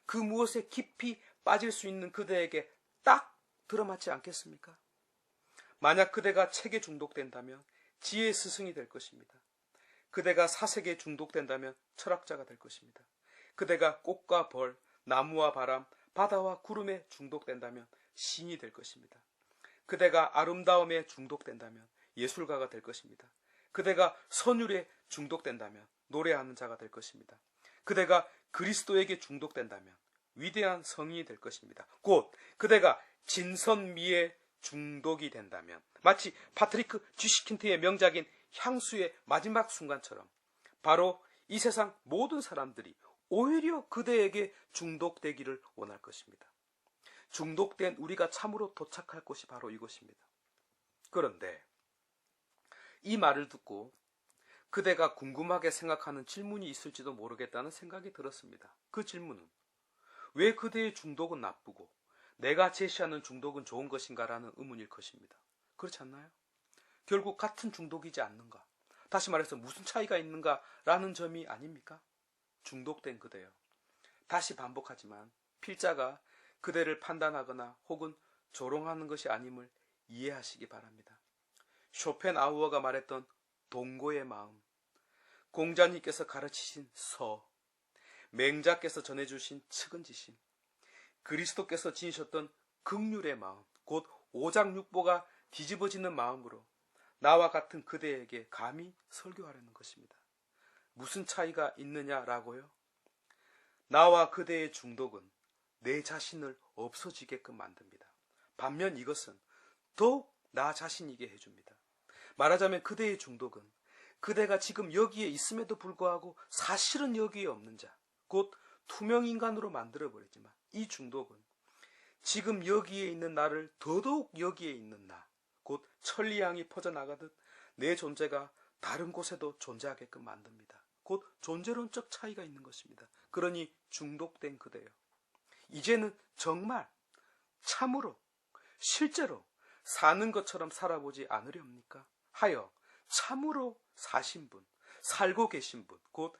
그 무엇에 깊이 빠질 수 있는 그대에게 딱 들어맞지 않겠습니까? 만약 그대가 책에 중독된다면 지혜의 스승이 될 것입니다. 그대가 사색에 중독된다면 철학자가 될 것입니다. 그대가 꽃과 벌, 나무와 바람, 바다와 구름에 중독된다면 신이 될 것입니다. 그대가 아름다움에 중독된다면 예술가가 될 것입니다. 그대가 선율에 중독된다면 노래하는 자가 될 것입니다. 그대가 그리스도에게 중독된다면 위대한 성인이 될 것입니다. 곧 그대가 진선미에 중독이 된다면 마치 파트리크 쥐시킨트의 명작인 향수의 마지막 순간처럼 바로 이 세상 모든 사람들이 오히려 그대에게 중독되기를 원할 것입니다. 중독된 우리가 참으로 도착할 곳이 바로 이곳입니다. 그런데 이 말을 듣고 그대가 궁금하게 생각하는 질문이 있을지도 모르겠다는 생각이 들었습니다. 그 질문은 왜 그대의 중독은 나쁘고 내가 제시하는 중독은 좋은 것인가라는 의문일 것입니다. 그렇지 않나요? 결국 같은 중독이지 않는가? 다시 말해서 무슨 차이가 있는가라는 점이 아닙니까? 중독된 그대요. 다시 반복하지만 필자가 그대를 판단하거나 혹은 조롱하는 것이 아님을 이해하시기 바랍니다. 쇼펜하우어가 말했던 동고의 마음, 공자님께서 가르치신 서, 맹자께서 전해주신 측은지심, 그리스도께서 지니셨던 긍휼의 마음, 곧 오장육보가 뒤집어지는 마음으로 나와 같은 그대에게 감히 설교하려는 것입니다. 무슨 차이가 있느냐라고요? 나와 그대의 중독은 내 자신을 없어지게끔 만듭니다. 반면 이것은 더욱 나 자신이게 해줍니다. 말하자면 그대의 중독은 그대가 지금 여기에 있음에도 불구하고 사실은 여기에 없는 자, 곧 투명인간으로 만들어버리지만 이 중독은 지금 여기에 있는 나를 더더욱 여기에 있는 나, 곧 천리향이 퍼져나가듯 내 존재가 다른 곳에도 존재하게끔 만듭니다. 곧 존재론적 차이가 있는 것입니다. 그러니 중독된 그대요. 이제는 정말 참으로 실제로 사는 것처럼 살아보지 않으렵니까? 하여 참으로 사신 분, 살고 계신 분, 곧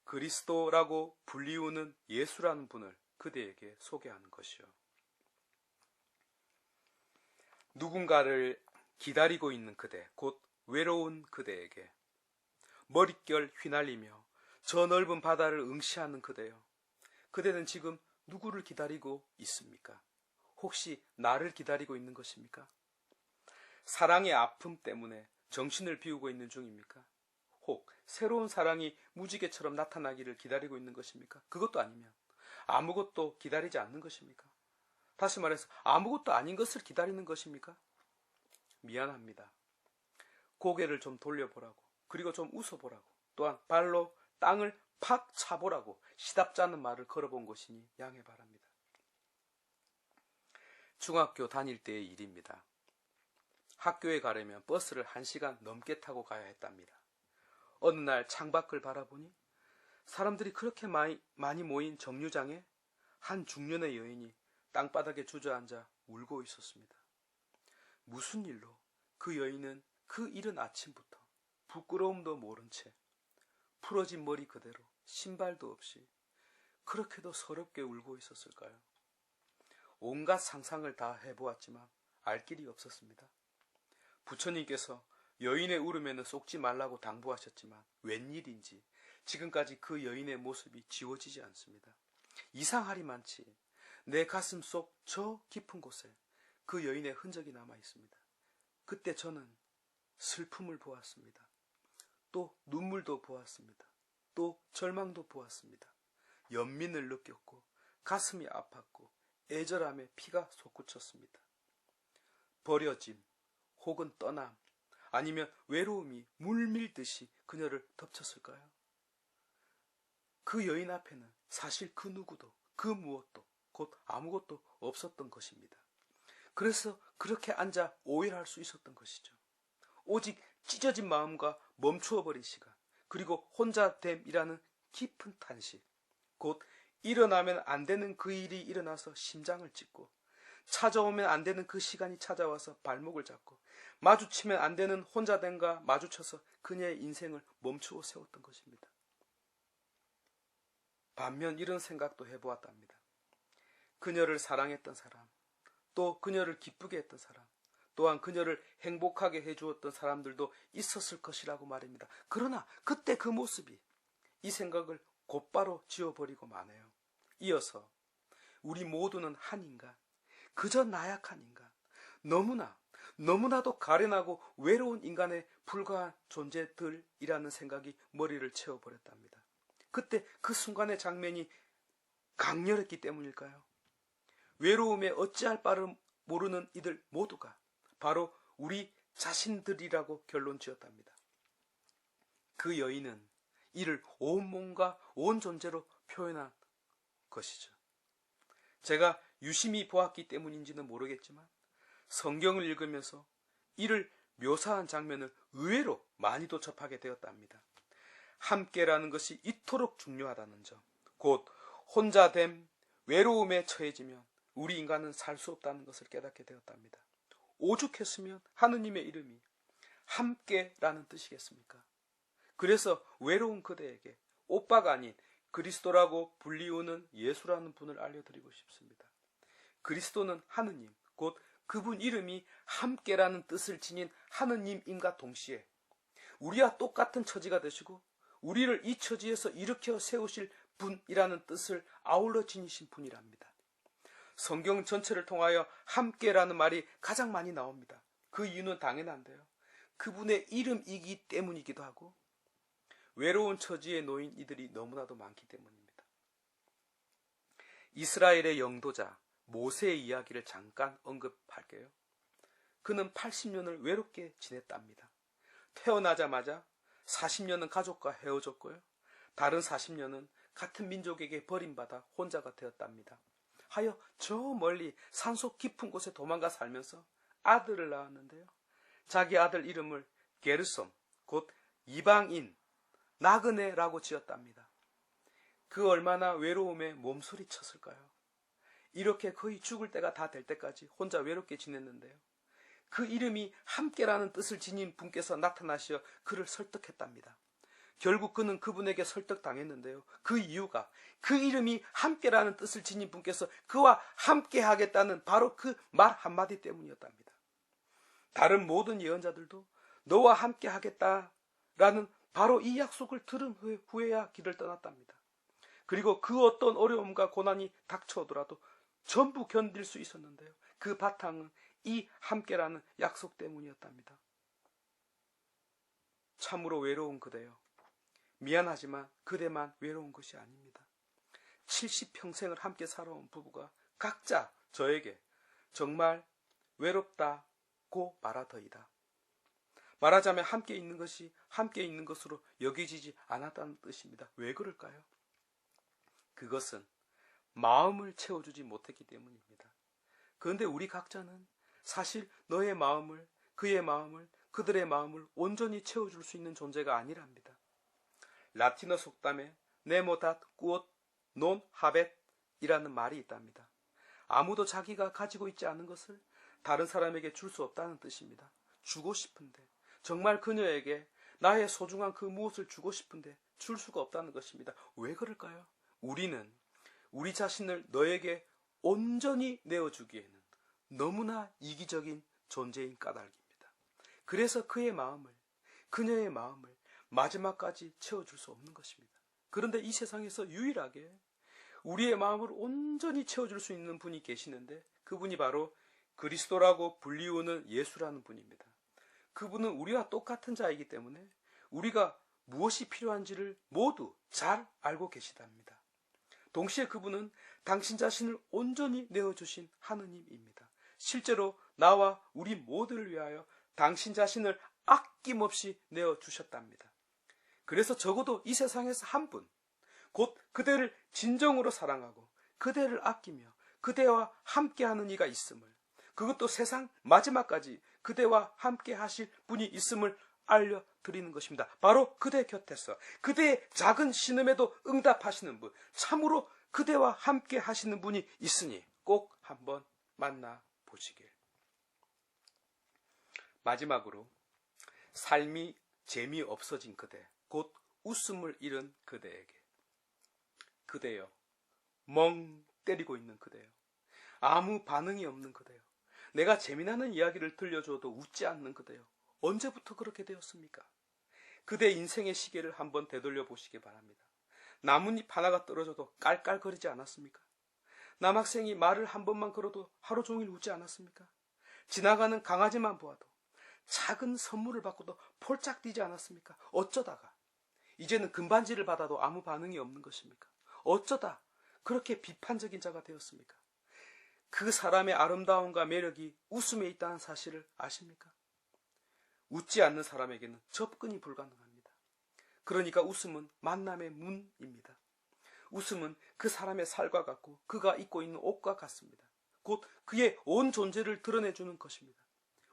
그리스도라고 불리우는 예수라는 분을 그대에게 소개하는 것이요. 누군가를 기다리고 있는 그대, 곧 외로운 그대에게 머릿결 휘날리며 저 넓은 바다를 응시하는 그대요. 그대는 지금 누구를 기다리고 있습니까? 혹시 나를 기다리고 있는 것입니까? 사랑의 아픔 때문에 정신을 비우고 있는 중입니까? 혹 새로운 사랑이 무지개처럼 나타나기를 기다리고 있는 것입니까? 그것도 아니면 아무것도 기다리지 않는 것입니까? 다시 말해서 아무것도 아닌 것을 기다리는 것입니까? 미안합니다. 고개를 좀 돌려보라고, 그리고 좀 웃어보라고, 또한 발로 땅을 팍 차보라고 시답지 않은 말을 걸어본 것이니 양해 바랍니다. 중학교 다닐 때의 일입니다. 학교에 가려면 버스를 1시간 넘게 타고 가야 했답니다. 어느 날 창밖을 바라보니 사람들이 그렇게 많이 모인 정류장에 한 중년의 여인이 땅바닥에 주저앉아 울고 있었습니다. 무슨 일로 그 여인은 그 이른 아침부터 부끄러움도 모른 채 풀어진 머리 그대로 신발도 없이 그렇게도 서럽게 울고 있었을까요? 온갖 상상을 다 해보았지만 알 길이 없었습니다. 부처님께서 여인의 울음에는 쏟지 말라고 당부하셨지만 웬일인지 지금까지 그 여인의 모습이 지워지지 않습니다. 이상하리만치 내 가슴 속 저 깊은 곳에 그 여인의 흔적이 남아 있습니다. 그때 저는 슬픔을 보았습니다. 또 눈물도 보았습니다. 또 절망도 보았습니다. 연민을 느꼈고 가슴이 아팠고 애절함에 피가 솟구쳤습니다. 버려짐 혹은 떠남 아니면 외로움이 물밀듯이 그녀를 덮쳤을까요? 그 여인 앞에는 사실 그 누구도 그 무엇도 곧 아무것도 없었던 것입니다. 그래서 그렇게 앉아 오열할 수 있었던 것이죠. 오직 찢어진 마음과 멈추어버린 시간, 그리고 혼자됨이라는 깊은 탄식, 곧 일어나면 안 되는 그 일이 일어나서 심장을 찢고 찾아오면 안 되는 그 시간이 찾아와서 발목을 잡고 마주치면 안 되는 혼자됨과 마주쳐서 그녀의 인생을 멈추어 세웠던 것입니다. 반면 이런 생각도 해보았답니다. 그녀를 사랑했던 사람, 또 그녀를 기쁘게 했던 사람, 또한 그녀를 행복하게 해주었던 사람들도 있었을 것이라고 말입니다. 그러나 그때 그 모습이 이 생각을 곧바로 지워버리고 마네요. 이어서 우리 모두는 한 인간, 그저 나약한 인간, 너무나도 가련하고 외로운 인간에 불과한 존재들이라는 생각이 머리를 채워버렸답니다. 그때 그 순간의 장면이 강렬했기 때문일까요? 외로움에 어찌할 바를 모르는 이들 모두가 바로 우리 자신들이라고 결론 지었답니다. 그 여인은 이를 온 몸과 온 존재로 표현한 것이죠. 제가 유심히 보았기 때문인지는 모르겠지만 성경을 읽으면서 이를 묘사한 장면을 의외로 많이도 접하게 되었답니다. 함께라는 것이 이토록 중요하다는 점, 곧 혼자됨, 외로움에 처해지면 우리 인간은 살 수 없다는 것을 깨닫게 되었답니다. 오죽했으면 하느님의 이름이 함께라는 뜻이겠습니까? 그래서 외로운 그대에게 오빠가 아닌 그리스도라고 불리우는 예수라는 분을 알려드리고 싶습니다. 그리스도는 하느님, 곧 그분 이름이 함께라는 뜻을 지닌 하느님임과 동시에 우리와 똑같은 처지가 되시고 우리를 이 처지에서 일으켜 세우실 분이라는 뜻을 아울러 지니신 분이랍니다. 성경 전체를 통하여 함께라는 말이 가장 많이 나옵니다. 그 이유는 당연한데요. 그분의 이름이기 때문이기도 하고 외로운 처지에 놓인 이들이 너무나도 많기 때문입니다. 이스라엘의 영도자 모세의 이야기를 잠깐 언급할게요. 그는 80년을 외롭게 지냈답니다. 태어나자마자 40년은 가족과 헤어졌고요. 다른 40년은 같은 민족에게 버림받아 혼자가 되었답니다. 하여 저 멀리 산속 깊은 곳에 도망가 살면서 아들을 낳았는데요. 자기 아들 이름을 게르솜, 곧 이방인, 나그네라고 지었답니다. 그 얼마나 외로움에 몸소리 쳤을까요? 이렇게 거의 죽을 때가 다 될 때까지 혼자 외롭게 지냈는데요. 그 이름이 함께라는 뜻을 지닌 분께서 나타나시어 그를 설득했답니다. 결국 그는 그분에게 설득당했는데요. 그 이유가 그 이름이 함께라는 뜻을 지닌 분께서 그와 함께 하겠다는 바로 그 말 한마디 때문이었답니다. 다른 모든 예언자들도 너와 함께 하겠다라는 바로 이 약속을 들은 후에야 길을 떠났답니다. 그리고 그 어떤 어려움과 고난이 닥쳐오더라도 전부 견딜 수 있었는데요. 그 바탕은 이 함께라는 약속 때문이었답니다. 참으로 외로운 그대요. 미안하지만 그대만 외로운 것이 아닙니다. 70평생을 함께 살아온 부부가 각자 저에게 정말 외롭다고 말하더이다. 말하자면 함께 있는 것이 함께 있는 것으로 여겨지지 않았다는 뜻입니다. 왜 그럴까요? 그것은 마음을 채워주지 못했기 때문입니다. 그런데 우리 각자는 사실 너의 마음을, 그의 마음을, 그들의 마음을 온전히 채워줄 수 있는 존재가 아니랍니다. 라틴어 속담에 네모 닷 꾸엇 논 하벳 이라는 말이 있답니다. 아무도 자기가 가지고 있지 않은 것을 다른 사람에게 줄 수 없다는 뜻입니다. 주고 싶은데, 정말 그녀에게 나의 소중한 그 무엇을 주고 싶은데 줄 수가 없다는 것입니다. 왜 그럴까요? 우리는 우리 자신을 너에게 온전히 내어주기에는 너무나 이기적인 존재인 까닭입니다. 그래서 그의 마음을, 그녀의 마음을 마지막까지 채워줄 수 없는 것입니다. 그런데 이 세상에서 유일하게 우리의 마음을 온전히 채워줄 수 있는 분이 계시는데, 그분이 바로 그리스도라고 불리우는 예수라는 분입니다. 그분은 우리와 똑같은 자이기 때문에 우리가 무엇이 필요한지를 모두 잘 알고 계시답니다. 동시에 그분은 당신 자신을 온전히 내어주신 하느님입니다. 실제로 나와 우리 모두를 위하여 당신 자신을 아낌없이 내어주셨답니다. 그래서 적어도 이 세상에서 한 분, 곧 그대를 진정으로 사랑하고 그대를 아끼며 그대와 함께하는 이가 있음을, 그것도 세상 마지막까지 그대와 함께 하실 분이 있음을 알려드리는 것입니다. 바로 그대 곁에서 그대의 작은 신음에도 응답하시는 분, 참으로 그대와 함께 하시는 분이 있으니 꼭 한번 만나보시길. 마지막으로 삶이 재미없어진 그대, 곧 웃음을 잃은 그대에게, 그대여, 멍 때리고 있는 그대여, 아무 반응이 없는 그대여, 내가 재미나는 이야기를 들려줘도 웃지 않는 그대여, 언제부터 그렇게 되었습니까? 그대 인생의 시계를 한번 되돌려 보시기 바랍니다. 나뭇잎 하나가 떨어져도 깔깔거리지 않았습니까? 남학생이 말을 한 번만 걸어도 하루 종일 웃지 않았습니까? 지나가는 강아지만 보아도, 작은 선물을 받고도 폴짝 뛰지 않았습니까? 어쩌다가 이제는 금반지를 받아도 아무 반응이 없는 것입니까? 어쩌다 그렇게 비판적인 자가 되었습니까? 그 사람의 아름다움과 매력이 웃음에 있다는 사실을 아십니까? 웃지 않는 사람에게는 접근이 불가능합니다. 그러니까 웃음은 만남의 문입니다. 웃음은 그 사람의 살과 같고 그가 입고 있는 옷과 같습니다. 곧 그의 온 존재를 드러내주는 것입니다.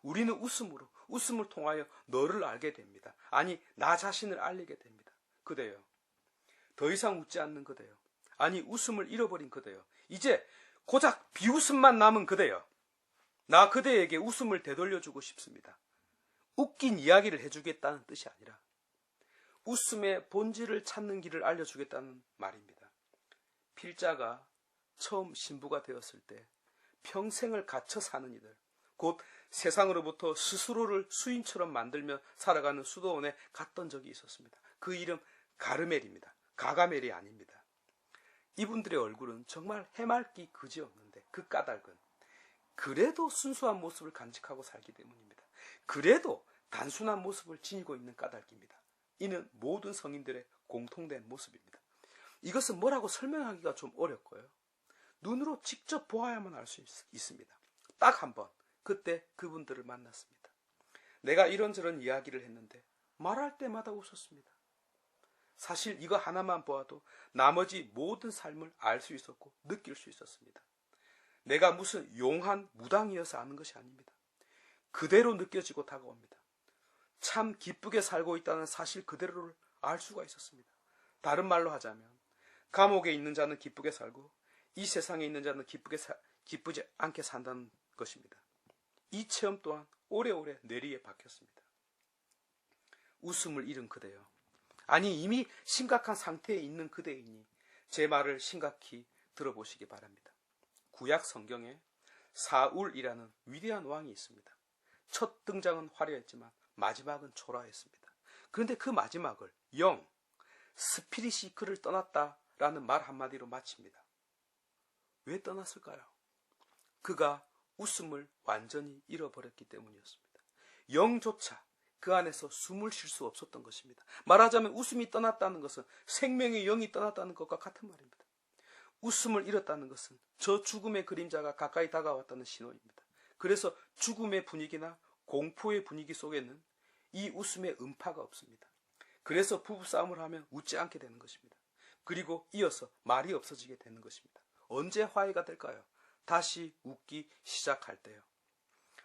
우리는 웃음을 통하여 너를 알게 됩니다. 아니, 나 자신을 알리게 됩니다. 그대여, 더 이상 웃지 않는 그대여, 아니 웃음을 잃어버린 그대여, 이제 고작 비웃음만 남은 그대여, 나 그대에게 웃음을 되돌려주고 싶습니다. 웃긴 이야기를 해주겠다는 뜻이 아니라 웃음의 본질을 찾는 길을 알려주겠다는 말입니다. 필자가 처음 신부가 되었을 때 평생을 갇혀 사는 이들, 곧 세상으로부터 스스로를 수인처럼 만들며 살아가는 수도원에 갔던 적이 있었습니다. 그 이름 가르멜입니다. 가가멜이 아닙니다. 이분들의 얼굴은 정말 해맑기 그지없는데 그 까닭은 그래도 순수한 모습을 간직하고 살기 때문입니다. 그래도 단순한 모습을 지니고 있는 까닭입니다. 이는 모든 성인들의 공통된 모습입니다. 이것은 뭐라고 설명하기가 좀 어렵고요. 눈으로 직접 보아야만 알 수 있습니다. 딱 한 번 그때 그분들을 만났습니다. 내가 이런저런 이야기를 했는데 말할 때마다 웃었습니다. 사실 이거 하나만 보아도 나머지 모든 삶을 알 수 있었고 느낄 수 있었습니다. 내가 무슨 용한 무당이어서 아는 것이 아닙니다. 그대로 느껴지고 다가옵니다. 참 기쁘게 살고 있다는 사실 그대로를 알 수가 있었습니다. 다른 말로 하자면 감옥에 있는 자는 기쁘게 살고 이 세상에 있는 자는 기쁘지 않게 산다는 것입니다. 이 체험 또한 오래오래 뇌리에 박혔습니다. 웃음을 잃은 그대여, 아니 이미 심각한 상태에 있는 그대이니 제 말을 심각히 들어보시기 바랍니다. 구약 성경에 사울이라는 위대한 왕이 있습니다. 첫 등장은 화려했지만 마지막은 초라했습니다. 그런데 그 마지막을 스피릿이 그를 떠났다라는 말 한마디로 마칩니다. 왜 떠났을까요? 그가 웃음을 완전히 잃어버렸기 때문이었습니다. 영조차 그 안에서 숨을 쉴 수 없었던 것입니다. 말하자면 웃음이 떠났다는 것은 생명의 영이 떠났다는 것과 같은 말입니다. 웃음을 잃었다는 것은 저 죽음의 그림자가 가까이 다가왔다는 신호입니다. 그래서 죽음의 분위기나 공포의 분위기 속에는 이 웃음의 음파가 없습니다. 그래서 부부싸움을 하면 웃지 않게 되는 것입니다. 그리고 이어서 말이 없어지게 되는 것입니다. 언제 화해가 될까요? 다시 웃기 시작할 때요.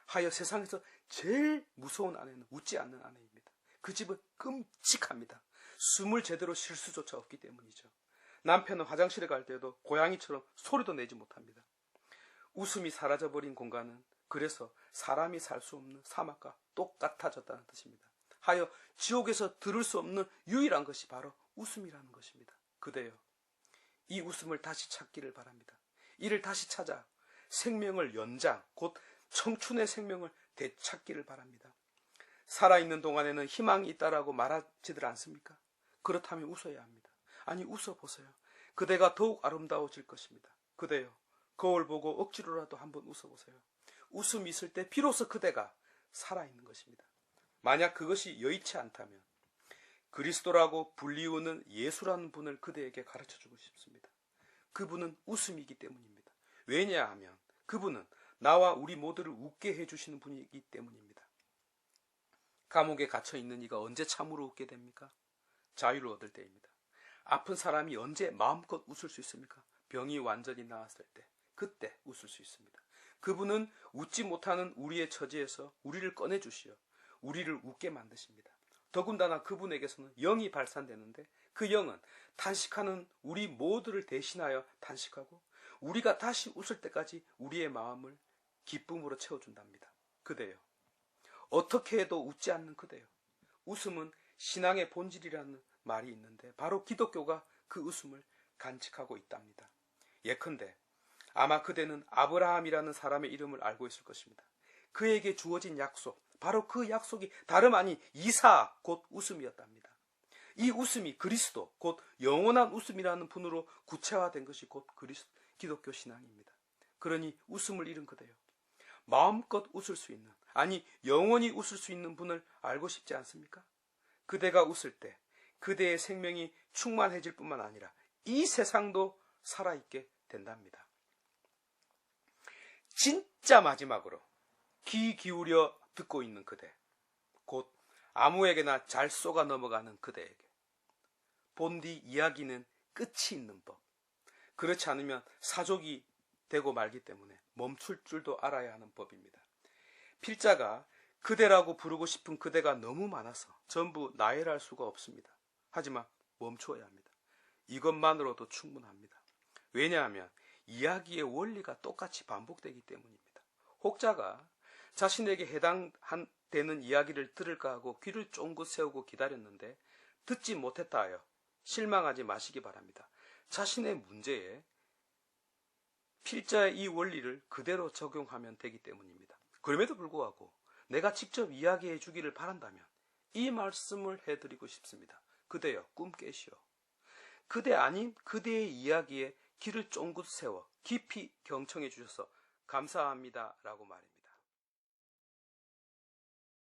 하여 세상에서 제일 무서운 아내는 웃지 않는 아내입니다. 그 집은 끔찍합니다. 숨을 제대로 쉴 수조차 없기 때문이죠. 남편은 화장실에 갈 때도 고양이처럼 소리도 내지 못합니다. 웃음이 사라져버린 공간은 그래서 사람이 살 수 없는 사막과 똑같아졌다는 뜻입니다. 하여 지옥에서 들을 수 없는 유일한 것이 바로 웃음이라는 것입니다. 그대여, 이 웃음을 다시 찾기를 바랍니다. 이를 다시 찾아 생명을 연장, 곧 청춘의 생명을 되찾기를 바랍니다. 살아있는 동안에는 희망이 있다라고 말하지들 않습니까? 그렇다면 웃어야 합니다. 아니, 웃어보세요. 그대가 더욱 아름다워질 것입니다. 그대여, 거울 보고 억지로라도 한번 웃어보세요. 웃음이 있을 때 비로소 그대가 살아있는 것입니다. 만약 그것이 여의치 않다면 그리스도라고 불리우는 예수라는 분을 그대에게 가르쳐주고 싶습니다. 그분은 웃음이기 때문입니다. 왜냐하면 그분은 나와 우리 모두를 웃게 해주시는 분이기 때문입니다. 감옥에 갇혀있는 이가 언제 참으로 웃게 됩니까? 자유를 얻을 때입니다. 아픈 사람이 언제 마음껏 웃을 수 있습니까? 병이 완전히 나았을 때, 그때 웃을 수 있습니다. 그분은 웃지 못하는 우리의 처지에서 우리를 꺼내주시어 우리를 웃게 만드십니다. 더군다나 그분에게서는 영이 발산되는데 그 영은 탄식하는 우리 모두를 대신하여 탄식하고 우리가 다시 웃을 때까지 우리의 마음을 기쁨으로 채워준답니다. 그대여, 어떻게 해도 웃지 않는 그대여, 웃음은 신앙의 본질이라는 말이 있는데 바로 기독교가 그 웃음을 간직하고 있답니다. 예컨대 아마 그대는 아브라함이라는 사람의 이름을 알고 있을 것입니다. 그에게 주어진 약속, 바로 그 약속이 다름 아닌 이삭, 곧 웃음이었답니다. 이 웃음이 그리스도, 곧 영원한 웃음이라는 분으로 구체화된 것이 곧 기독교 신앙입니다. 그러니 웃음을 잃은 그대여, 마음껏 웃을 수 있는, 아니 영원히 웃을 수 있는 분을 알고 싶지 않습니까? 그대가 웃을 때 그대의 생명이 충만해질 뿐만 아니라 이 세상도 살아있게 된답니다. 진짜 마지막으로 귀 기울여 듣고 있는 그대, 곧 아무에게나 잘 쏘가 넘어가는 그대에게 본디 이야기는 끝이 있는 법, 그렇지 않으면 사족이 되고 말기 때문에 멈출 줄도 알아야 하는 법입니다. 필자가 그대라고 부르고 싶은 그대가 너무 많아서 전부 나열할 수가 없습니다. 하지만 멈추어야 합니다. 이것만으로도 충분합니다. 왜냐하면 이야기의 원리가 똑같이 반복되기 때문입니다. 혹자가 자신에게 해당되는 이야기를 들을까 하고 귀를 쫑긋 세우고 기다렸는데 듣지 못했다 하여 실망하지 마시기 바랍니다. 자신의 문제에 필자의 이 원리를 그대로 적용하면 되기 때문입니다. 그럼에도 불구하고 내가 직접 이야기해 주기를 바란다면 이 말씀을 해드리고 싶습니다. 그대여, 꿈 깨시오. 그대 아닌 그대의 이야기에 귀를 쫑긋 세워 깊이 경청해 주셔서 감사합니다 라고 말입니다.